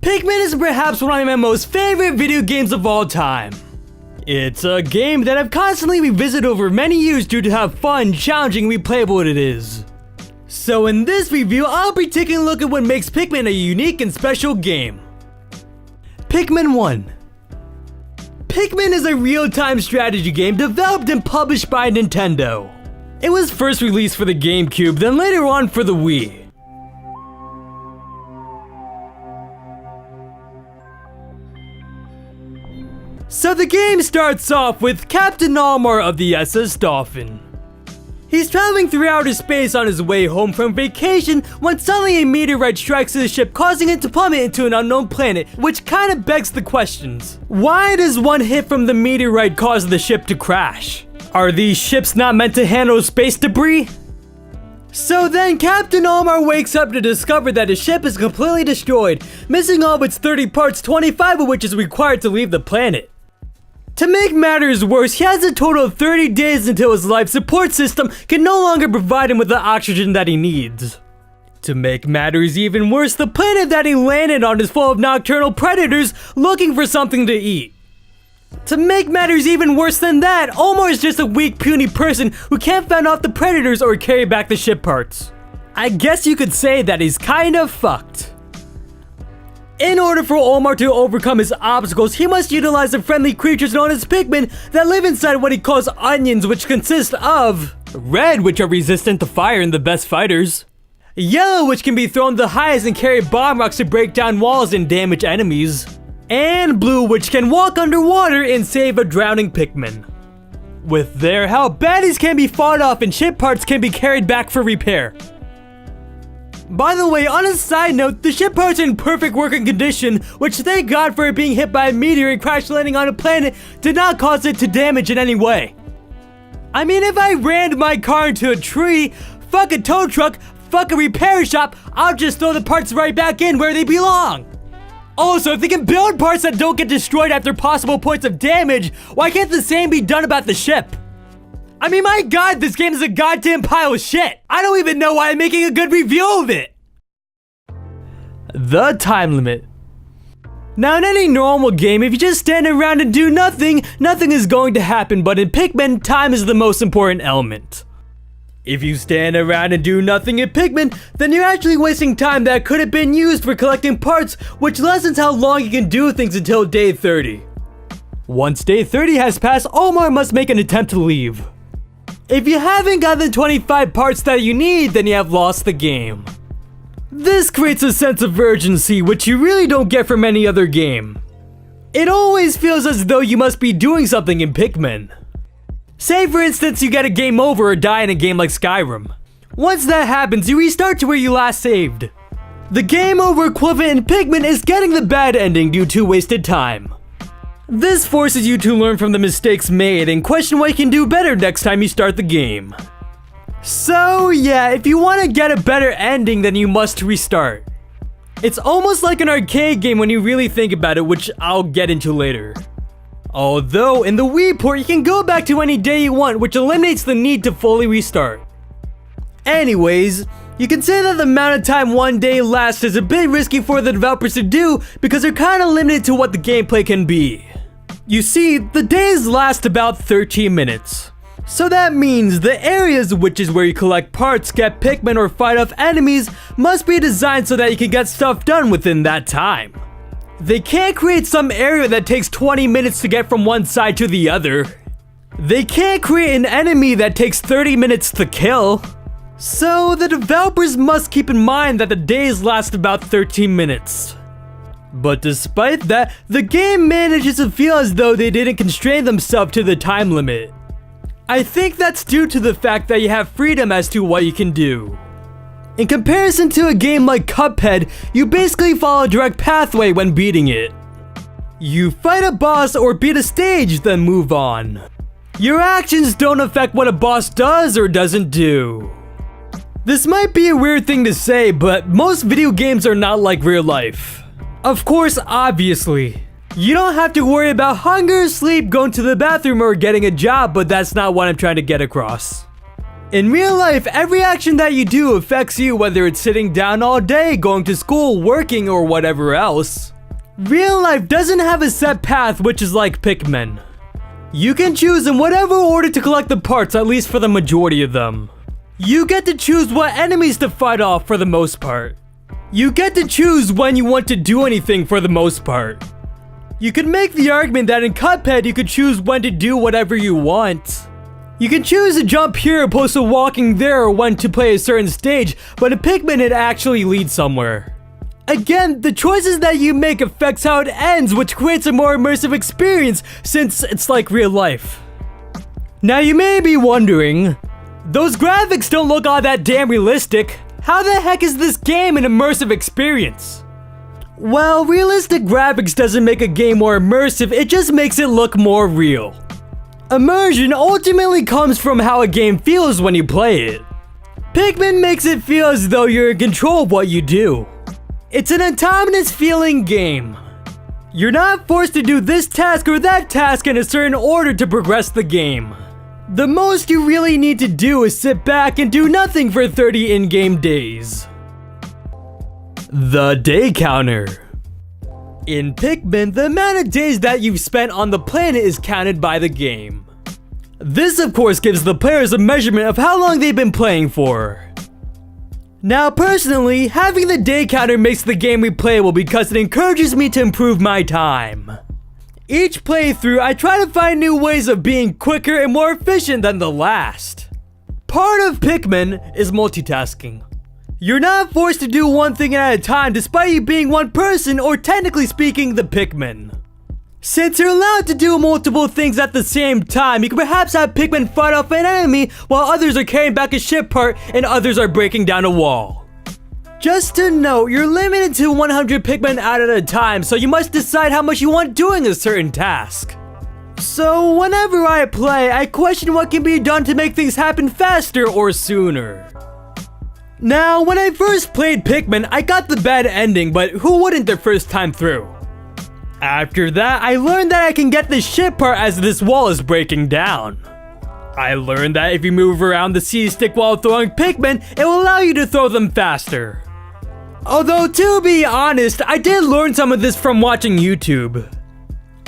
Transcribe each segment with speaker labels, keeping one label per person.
Speaker 1: Pikmin is perhaps one of my most favorite video games of all time. It's a game that I've constantly revisited over many years due to how fun, challenging, and replayable it is. So in this review, I'll be taking a look at what makes Pikmin a unique and special game. Pikmin 1. Pikmin is a real-time strategy game developed and published by Nintendo. It was first released for the Gamecube, then later on for the Wii. So the game starts off with Captain Almar of the SS Dolphin. He's traveling through outer space on his way home from vacation when suddenly a meteorite strikes his ship, causing it to plummet into an unknown planet, which kinda begs the questions. Why does one hit from the meteorite cause the ship to crash? Are these ships not meant to handle space debris? So then Captain Almar wakes up to discover that his ship is completely destroyed, missing all of its 30 parts, 25 of which is required to leave the planet. To make matters worse, he has a total of 30 days until his life support system can no longer provide him with the oxygen that he needs. To make matters even worse, the planet that he landed on is full of nocturnal predators looking for something to eat. To make matters even worse than that, Almar is just a weak, puny person who can't fend off the predators or carry back the ship parts. I guess you could say that he's kind of fucked. In order for Almar to overcome his obstacles, he must utilize the friendly creatures known as Pikmin that live inside what he calls onions, which consist of red, which are resistant to fire and the best fighters, yellow, which can be thrown the highest and carry bomb rocks to break down walls and damage enemies, and blue, which can walk underwater and save a drowning Pikmin. With their help, baddies can be fought off and ship parts can be carried back for repair. By the way, on a side note, the ship parts are in perfect working condition, which thank God for it being hit by a meteor and crash landing on a planet did not cause it to damage in any way. I mean, if I rammed my car into a tree, fuck a tow truck, fuck a repair shop, I'll just throw the parts right back in where they belong. Also, if they can build parts that don't get destroyed after possible points of damage, why can't the same be done about the ship? I mean, my god, this game is a goddamn pile of shit! I don't even know why I'm making a good review of it! The time limit. Now, in any normal game, if you just stand around and do nothing, nothing is going to happen, but in Pikmin, time is the most important element. If you stand around and do nothing in Pikmin, then you're actually wasting time that could have been used for collecting parts, which lessens how long you can do things until day 30. Once day 30 has passed, Almar must make an attempt to leave. If you haven't got the 25 parts that you need, then you have lost the game. This creates a sense of urgency, which you really don't get from any other game. It always feels as though you must be doing something in Pikmin. Say for instance you get a game over or die in a game like Skyrim. Once that happens, you restart to where you last saved. The game over equivalent in Pikmin is getting the bad ending due to wasted time. This forces you to learn from the mistakes made and question what you can do better next time you start the game. So yeah, if you want to get a better ending, then you must restart. It's almost like an arcade game when you really think about it, which I'll get into later. Although, in the Wii port, you can go back to any day you want, which eliminates the need to fully restart. Anyways, you can say that the amount of time one day lasts is a bit risky for the developers to do because they're kinda limited to what the gameplay can be. You see, the days last about 13 minutes. So that means the areas, which is where you collect parts, get Pikmin, or fight off enemies, must be designed so that you can get stuff done within that time. They can't create some area that takes 20 minutes to get from one side to the other. They can't create an enemy that takes 30 minutes to kill. So the developers must keep in mind that the days last about 13 minutes. But despite that, the game manages to feel as though they didn't constrain themselves to the time limit. I think that's due to the fact that you have freedom as to what you can do. In comparison to a game like Cuphead, you basically follow a direct pathway when beating it. You fight a boss or beat a stage, then move on. Your actions don't affect what a boss does or doesn't do. This might be a weird thing to say, but most video games are not like real life. Of course, obviously. You don't have to worry about hunger, sleep, going to the bathroom, or getting a job, but that's not what I'm trying to get across. In real life, every action that you do affects you, whether it's sitting down all day, going to school, working, or whatever else. Real life doesn't have a set path, which is like Pikmin. You can choose in whatever order to collect the parts, at least for the majority of them. You get to choose what enemies to fight off for the most part. You get to choose when you want to do anything for the most part. You can make the argument that in Cuphead you could choose when to do whatever you want. You can choose to jump here opposed to walking there or when to play a certain stage, but in Pikmin it actually leads somewhere. Again, the choices that you make affects how it ends, which creates a more immersive experience since it's like real life. Now you may be wondering, those graphics don't look all that damn realistic. How the heck is this game an immersive experience? Well, realistic graphics doesn't make a game more immersive, it just makes it look more real. Immersion ultimately comes from how a game feels when you play it. Pikmin makes it feel as though you're in control of what you do. It's an autonomous feeling game. You're not forced to do this task or that task in a certain order to progress the game. The most you really need to do is sit back and do nothing for 30 in-game days. The day counter. In Pikmin, the amount of days that you've spent on the planet is counted by the game. This of course gives the players a measurement of how long they've been playing for. Now personally, having the day counter makes the game replayable because it encourages me to improve my time. Each playthrough, I try to find new ways of being quicker and more efficient than the last. Part of Pikmin is multitasking. You're not forced to do one thing at a time despite you being one person or technically speaking the Pikmin. Since you're allowed to do multiple things at the same time, you can perhaps have Pikmin fight off an enemy while others are carrying back a ship part and others are breaking down a wall. Just to note, you're limited to 100 Pikmin out at a time, so you must decide how much you want doing a certain task. So whenever I play, I question what can be done to make things happen faster or sooner. Now, when I first played Pikmin, I got the bad ending, but who wouldn't their first time through? After that, I learned that I can get the ship part as this wall is breaking down. I learned that if you move around the C-stick while throwing Pikmin, it will allow you to throw them faster. Although, to be honest, I did learn some of this from watching YouTube.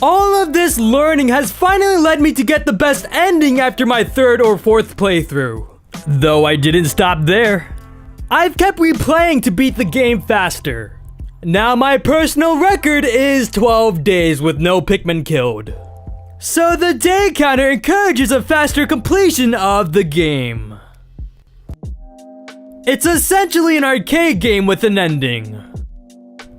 Speaker 1: All of this learning has finally led me to get the best ending after my third or fourth playthrough. Though I didn't stop there. I've kept replaying to beat the game faster. Now my personal record is 12 days with no Pikmin killed. So the day counter encourages a faster completion of the game. It's essentially an arcade game with an ending.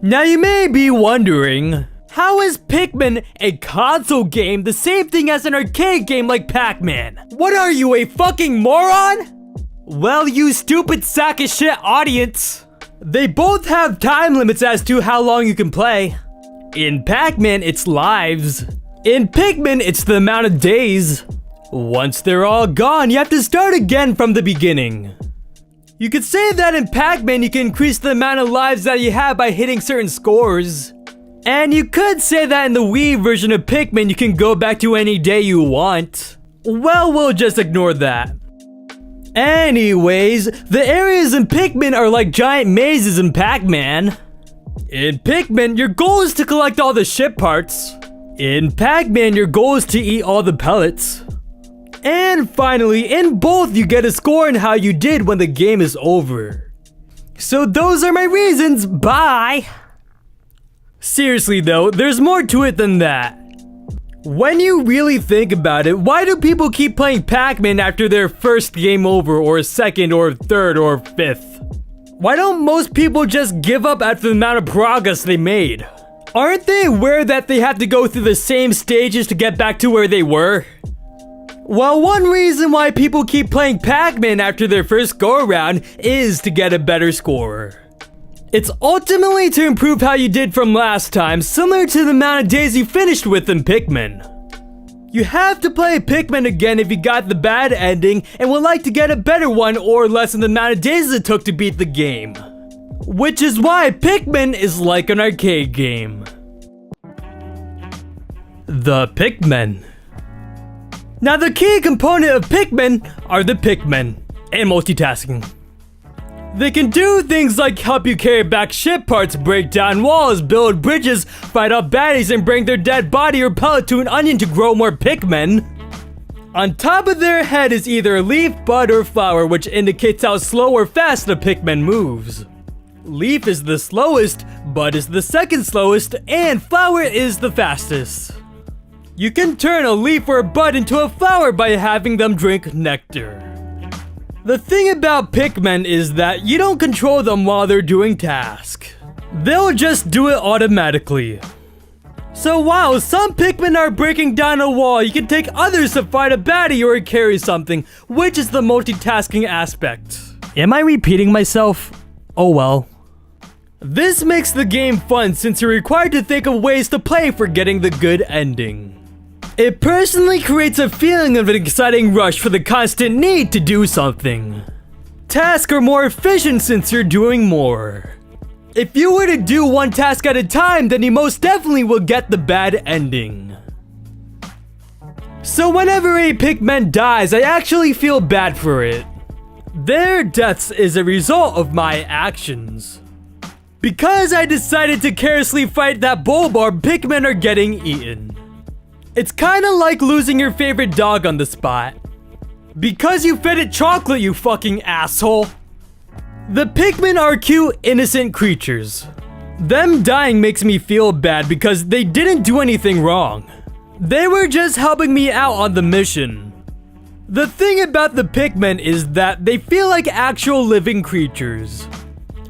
Speaker 1: Now you may be wondering, how is Pikmin, a console game, the same thing as an arcade game like Pac-Man? What are you, a fucking moron? Well, you stupid sack of shit audience. They both have time limits as to how long you can play. In Pac-Man, it's lives. In Pikmin, it's the amount of days. Once they're all gone, you have to start again from the beginning. You could say that in Pac-Man, you can increase the amount of lives that you have by hitting certain scores. And you could say that in the Wii version of Pikmin, you can go back to any day you want. Well, we'll just ignore that. Anyways, the areas in Pikmin are like giant mazes in Pac-Man. In Pikmin, your goal is to collect all the ship parts. In Pac-Man, your goal is to eat all the pellets. And finally, in both, you get a score on how you did when the game is over. So those are my reasons, bye! Seriously though, there's more to it than that. When you really think about it, why do people keep playing Pac-Man after their first game over, or second, or third, or fifth? Why don't most people just give up after the amount of progress they made? Aren't they aware that they have to go through the same stages to get back to where they were? Well, one reason why people keep playing Pac-Man after their first go-around is to get a better score. It's ultimately to improve how you did from last time, similar to the amount of days you finished with in Pikmin. You have to play Pikmin again if you got the bad ending and would like to get a better one or lessen the amount of days it took to beat the game. Which is why Pikmin is like an arcade game. The Pikmin. Now the key component of Pikmin are the Pikmin. and multitasking. They can do things like help you carry back ship parts, break down walls, build bridges, fight off baddies, and bring their dead body or pellet to an onion to grow more Pikmin. On top of their head is either a leaf, bud, or flower, which indicates how slow or fast the Pikmin moves. Leaf is the slowest, bud is the second slowest, and flower is the fastest. You can turn a leaf or a bud into a flower by having them drink nectar. The thing about Pikmin is that you don't control them while they're doing tasks. They'll just do it automatically. So while some Pikmin are breaking down a wall, you can take others to fight a baddie or carry something, which is the multitasking aspect. Am I repeating myself? Oh well. This makes the game fun since you're required to think of ways to play for getting the good ending. It personally creates a feeling of an exciting rush for the constant need to do something. Tasks are more efficient since you're doing more. If you were to do one task at a time, then you most definitely will get the bad ending. So whenever a Pikmin dies, I actually feel bad for it. Their deaths is a result of my actions. Because I decided to carelessly fight that Bulbarb, Pikmin are getting eaten. It's kinda like losing your favorite dog on the spot. Because you fed it chocolate, you fucking asshole. The Pikmin are cute, innocent creatures. Them dying makes me feel bad because they didn't do anything wrong. They were just helping me out on the mission. The thing about the Pikmin is that they feel like actual living creatures.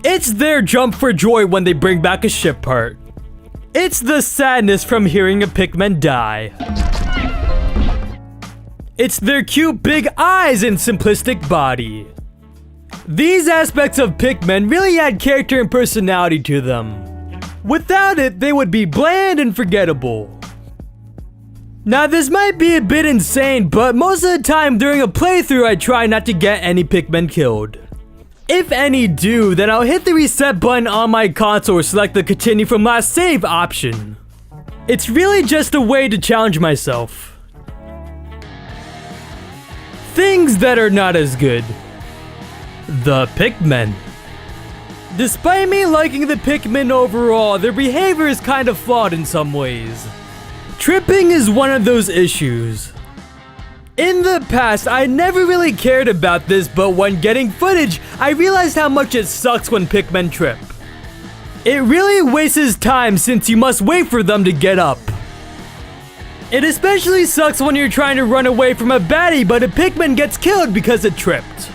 Speaker 1: It's their jump for joy when they bring back a ship part. It's the sadness from hearing a Pikmin die. It's their cute big eyes and simplistic body. These aspects of Pikmin really add character and personality to them. Without it, they would be bland and forgettable. Now this might be a bit insane, but most of the time during a playthrough I try not to get any Pikmin killed. If any do, then I'll hit the reset button on my console or select the continue from last save option. It's really just a way to challenge myself. Things that are not as good. The Pikmin. Despite me liking the Pikmin overall, their behavior is kind of flawed in some ways. Tripping is one of those issues. In the past, I never really cared about this, but when getting footage, I realized how much it sucks when Pikmin trip. It really wastes time since you must wait for them to get up. It especially sucks when you're trying to run away from a baddie, but a Pikmin gets killed because it tripped.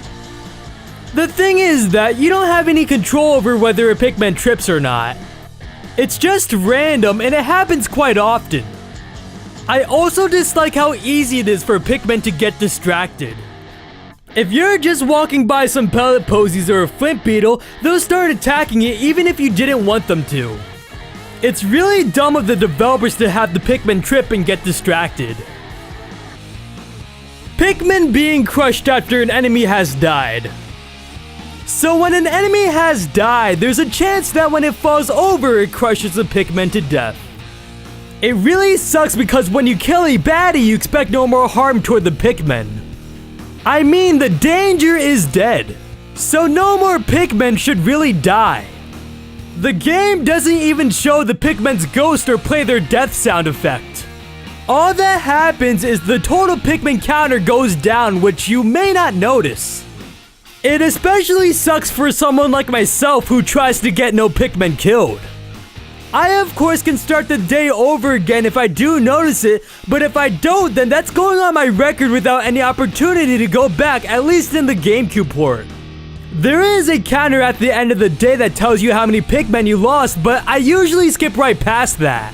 Speaker 1: The thing is that you don't have any control over whether a Pikmin trips or not. It's just random and it happens quite often. I also dislike how easy it is for Pikmin to get distracted. If you're just walking by some pellet posies or a flint beetle, they'll start attacking it even if you didn't want them to. It's really dumb of the developers to have the Pikmin trip and get distracted. Pikmin being crushed after an enemy has died. So when an enemy has died, there's a chance that when it falls over, it crushes the Pikmin to death. It really sucks because when you kill a baddie, you expect no more harm toward the Pikmin. I mean, the danger is dead, so no more Pikmin should really die. The game doesn't even show the Pikmin's ghost or play their death sound effect. All that happens is the total Pikmin counter goes down, which you may not notice. It especially sucks for someone like myself who tries to get no Pikmin killed. I of course can start the day over again if I do notice it, but if I don't, then that's going on my record without any opportunity to go back, at least in the Gamecube port. There is a counter at the end of the day that tells you how many Pikmin you lost, but I usually skip right past that.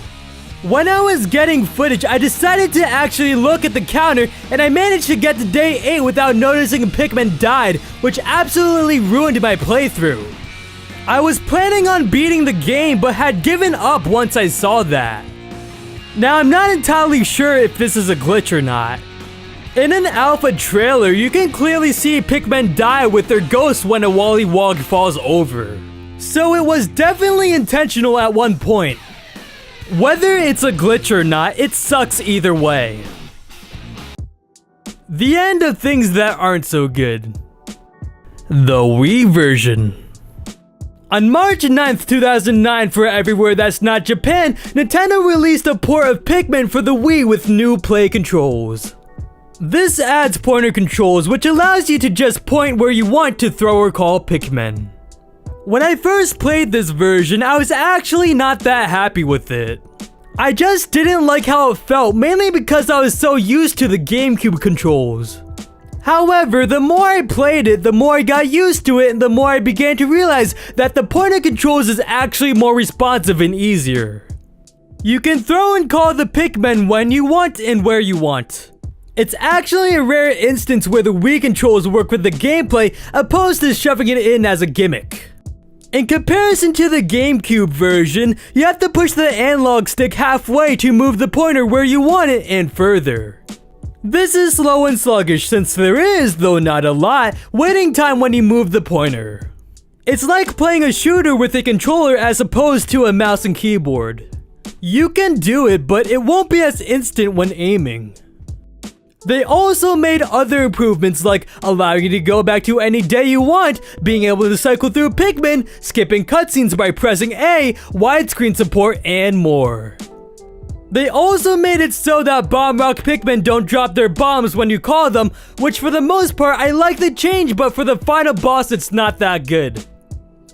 Speaker 1: When I was getting footage, I decided to actually look at the counter, and I managed to get to day 8 without noticing a Pikmin died, which absolutely ruined my playthrough. I was planning on beating the game, but had given up once I saw that. Now, I'm not entirely sure if this is a glitch or not. In an alpha trailer, you can clearly see Pikmin die with their ghost when a Wollywog falls over. So it was definitely intentional at one point. Whether it's a glitch or not, it sucks either way. The end of things that aren't so good. The Wii version. On March 9th, 2009, for everywhere that's not Japan, Nintendo released a port of Pikmin for the Wii with new play controls. This adds pointer controls, which allows you to just point where you want to throw or call Pikmin. When I first played this version, I was actually not that happy with it. I just didn't like how it felt, mainly because I was so used to the Gamecube controls. However, the more I played it, the more I got used to it, and the more I began to realize that the pointer controls is actually more responsive and easier. You can throw and call the Pikmin when you want and where you want. It's actually a rare instance where the Wii controls work with the gameplay opposed to shoving it in as a gimmick. In comparison to the GameCube version, you have to push the analog stick halfway to move the pointer where you want it and further. This is slow and sluggish since there is, though not a lot, waiting time when you move the pointer. It's like playing a shooter with a controller as opposed to a mouse and keyboard. You can do it, but it won't be as instant when aiming. They also made other improvements like allowing you to go back to any day you want, being able to cycle through Pikmin, skipping cutscenes by pressing A, widescreen support, and more. They also made it so that Bomb Rock Pikmin don't drop their bombs when you call them, which for the most part I like the change, but for the final boss it's not that good.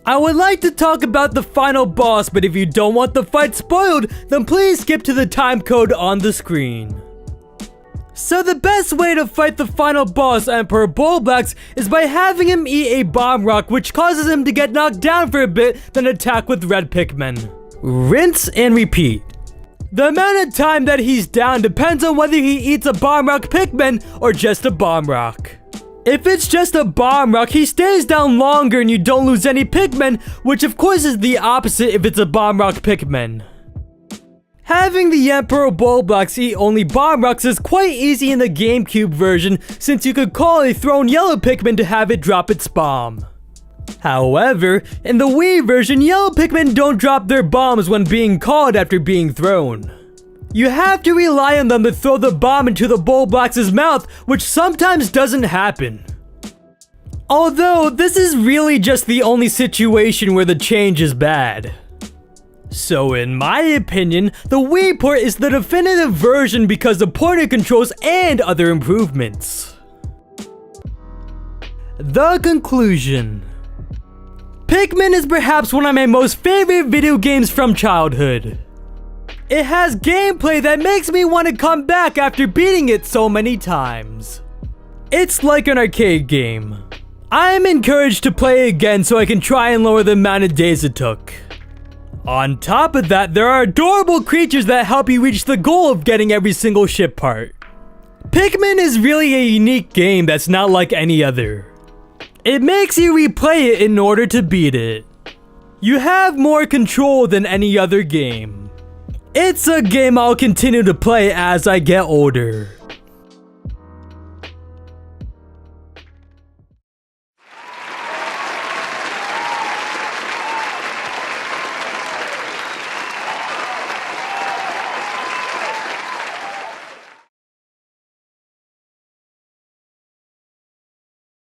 Speaker 1: I would like to talk about the final boss, but if you don't want the fight spoiled, then please skip to the time code on the screen. So the best way to fight the final boss, Emperor Bulblax, is by having him eat a bomb rock, which causes him to get knocked down for a bit, then attack with red Pikmin. Rinse and repeat. The amount of time that he's down depends on whether he eats a bomb rock Pikmin or just a bomb rock. If it's just a bomb rock, he stays down longer and you don't lose any Pikmin, which of course is the opposite if it's a bomb rock Pikmin. Having the Emperor Bulblax eat only bomb rocks is quite easy in the GameCube version, since you could call a thrown yellow Pikmin to have it drop its bomb. However, in the Wii version, yellow Pikmin don't drop their bombs when being called after being thrown. You have to rely on them to throw the bomb into the Bulblax's mouth, which sometimes doesn't happen. Although, this is really just the only situation where the change is bad. So in my opinion, the Wii port is the definitive version because of pointer controls and other improvements. The conclusion. Pikmin is perhaps one of my most favorite video games from childhood. It has gameplay that makes me want to come back after beating it so many times. It's like an arcade game. I am encouraged to play again so I can try and lower the amount of days it took. On top of that, there are adorable creatures that help you reach the goal of getting every single ship part. Pikmin is really a unique game that's not like any other. It makes you replay it in order to beat it. You have more control than any other game. It's a game I'll continue to play as I get older.